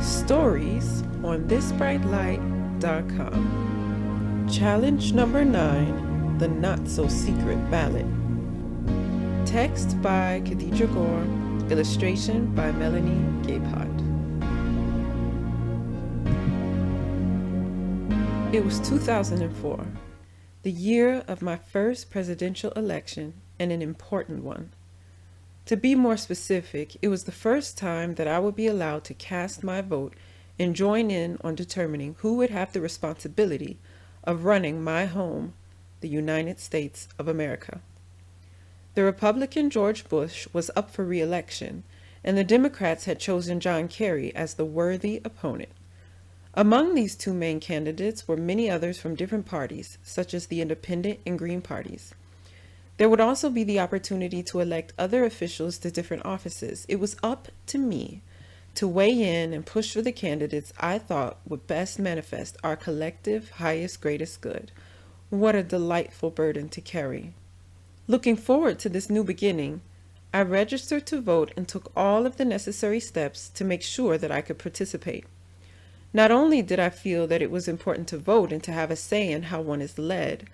Stories on thisbrightlight.com. Challenge number 9, the Not-So-Secret Ballot. Text by Khadijah Gohr, illustration by Melanie, Gebhardt. It was 2004, the year of my first presidential election, and an important one. To be more specific, it was the first time that I would be allowed to cast my vote and join in on determining who would have the responsibility of running my home, the United States of America. The Republican George Bush was up for re-election, and the Democrats had chosen John Kerry as the worthy opponent. Among these two main candidates were many others from different parties, such as the Independent and Green parties. There would also be the opportunity to elect other officials to different offices. It was up to me to weigh in and push for the candidates I thought would best manifest our collective highest, greatest good. What a delightful burden to carry. Looking forward to this new beginning, I registered to vote and took all of the necessary steps to make sure that I could participate. Not only did I feel that it was important to vote and to have a say in how one is led,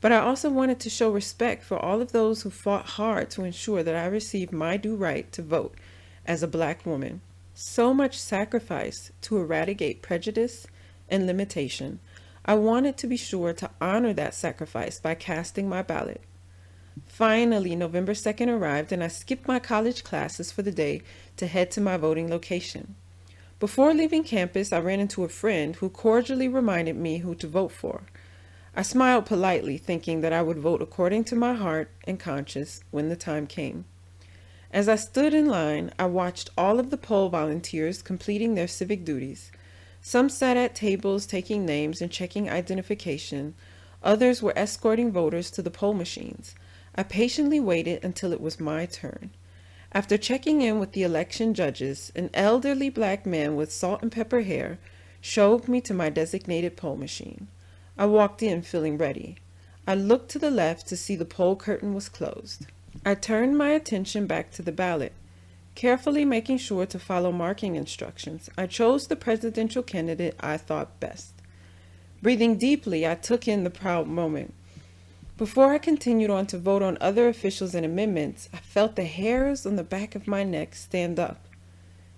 but I also wanted to show respect for all of those who fought hard to ensure that I received my due right to vote as a Black woman. So much sacrifice to eradicate prejudice and limitation. I wanted to be sure to honor that sacrifice by casting my ballot. Finally, November 2nd arrived, and I skipped my college classes for the day to head to my voting location. Before leaving campus, I ran into a friend who cordially reminded me who to vote for. I smiled politely, thinking that I would vote according to my heart and conscience when the time came. As I stood in line, I watched all of the poll volunteers completing their civic duties. Some sat at tables taking names and checking identification. Others were escorting voters to the poll machines. I patiently waited until it was my turn. After checking in with the election judges, an elderly Black man with salt and pepper hair showed me to my designated poll machine. I walked in feeling ready. I looked to the left to see the poll curtain was closed. I turned my attention back to the ballot. Carefully making sure to follow marking instructions, I chose the presidential candidate I thought best. Breathing deeply, I took in the proud moment. Before I continued on to vote on other officials and amendments, I felt the hairs on the back of my neck stand up.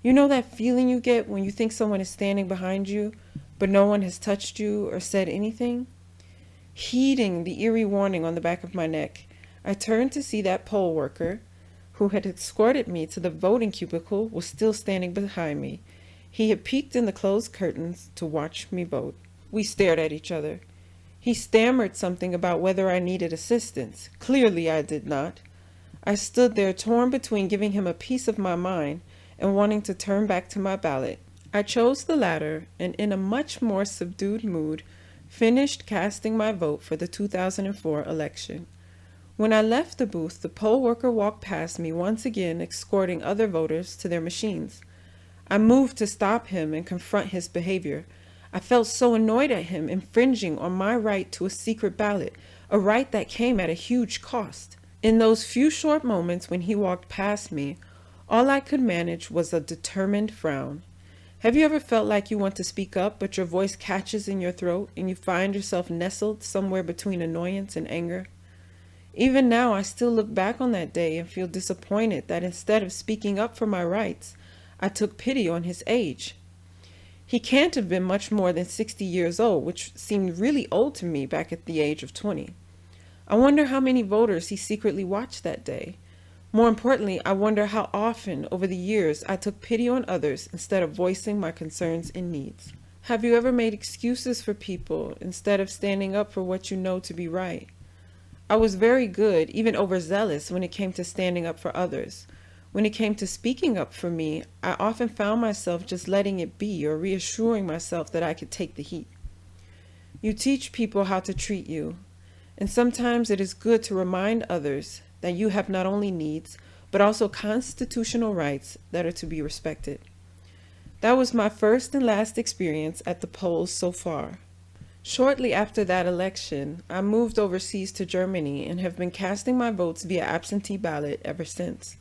You know that feeling you get when you think someone is standing behind you, but no one has touched you or said anything? Heeding the eerie warning on the back of my neck, I turned to see that poll worker, who had escorted me to the voting cubicle, was still standing behind me. He had peeked in the closed curtains to watch me vote. We stared at each other. He stammered something about whether I needed assistance. Clearly I did not. I stood there torn between giving him a piece of my mind and wanting to turn back to my ballot. I chose the latter, and in a much more subdued mood, finished casting my vote for the 2004 election. When I left the booth, the poll worker walked past me, once again escorting other voters to their machines. I moved to stop him and confront his behavior. I felt so annoyed at him infringing on my right to a secret ballot, a right that came at a huge cost. In those few short moments when he walked past me, all I could manage was a determined frown. Have you ever felt like you want to speak up, but your voice catches in your throat and you find yourself nestled somewhere between annoyance and anger? Even now, I still look back on that day and feel disappointed that instead of speaking up for my rights, I took pity on his age. He can't have been much more than 60 years old, which seemed really old to me back at the age of 20. I wonder how many voters he secretly watched that day. More importantly, I wonder how often over the years I took pity on others instead of voicing my concerns and needs. Have you ever made excuses for people instead of standing up for what you know to be right? I was very good, even overzealous, when it came to standing up for others. When it came to speaking up for me, I often found myself just letting it be or reassuring myself that I could take the heat. You teach people how to treat you, and sometimes it is good to remind others that you have not only needs, but also constitutional rights that are to be respected. That was my first and last experience at the polls so far. Shortly after that election, I moved overseas to Germany and have been casting my votes via absentee ballot ever since.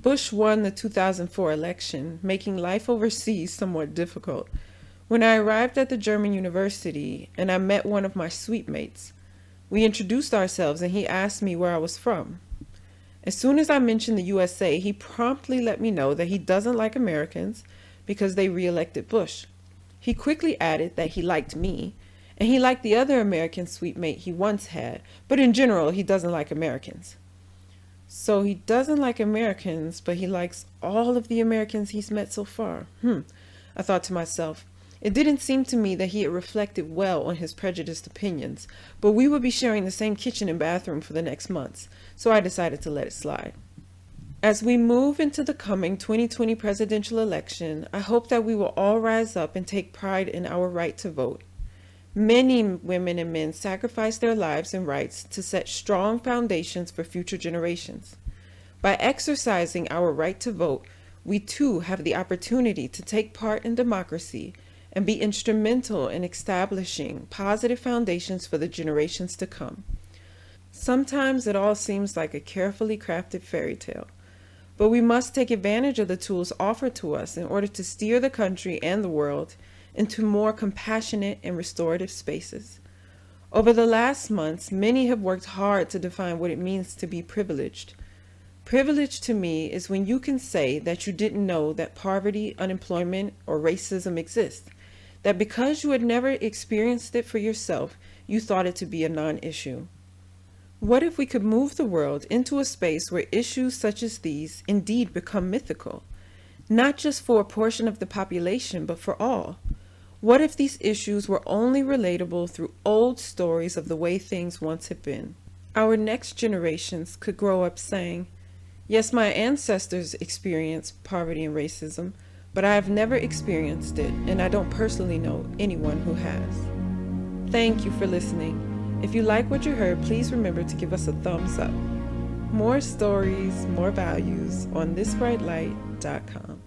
Bush won the 2004 election, making life overseas somewhat difficult. When I arrived at the German university and I met one of my suite mates, we introduced ourselves and he asked me where I was from. As soon as I mentioned the USA, he promptly let me know that he doesn't like Americans because they re-elected Bush. He quickly added that he liked me, and he liked the other American suite mate he once had, but in general, he doesn't like Americans. So he doesn't like Americans, but he likes all of the Americans he's met so far. I thought to myself. It didn't seem to me that he had reflected well on his prejudiced opinions, but we would be sharing the same kitchen and bathroom for the next months, so I decided to let it slide. As we move into the coming 2020 presidential election, I hope that we will all rise up and take pride in our right to vote. Many women and men sacrifice their lives and rights to set strong foundations for future generations. By exercising our right to vote, we too have the opportunity to take part in democracy and be instrumental in establishing positive foundations for the generations to come. Sometimes it all seems like a carefully crafted fairy tale, but we must take advantage of the tools offered to us in order to steer the country and the world into more compassionate and restorative spaces. Over the last months, many have worked hard to define what it means to be privileged. Privilege to me is when you can say that you didn't know that poverty, unemployment, or racism exist, that because you had never experienced it for yourself, you thought it to be a non-issue. What if we could move the world into a space where issues such as these indeed become mythical, not just for a portion of the population, but for all? What if these issues were only relatable through old stories of the way things once had been? Our next generations could grow up saying, yes, my ancestors experienced poverty and racism, but I have never experienced it, and I don't personally know anyone who has. Thank you for listening. If you like what you heard, please remember to give us a thumbs up. More stories, more values on thisbrightlight.com.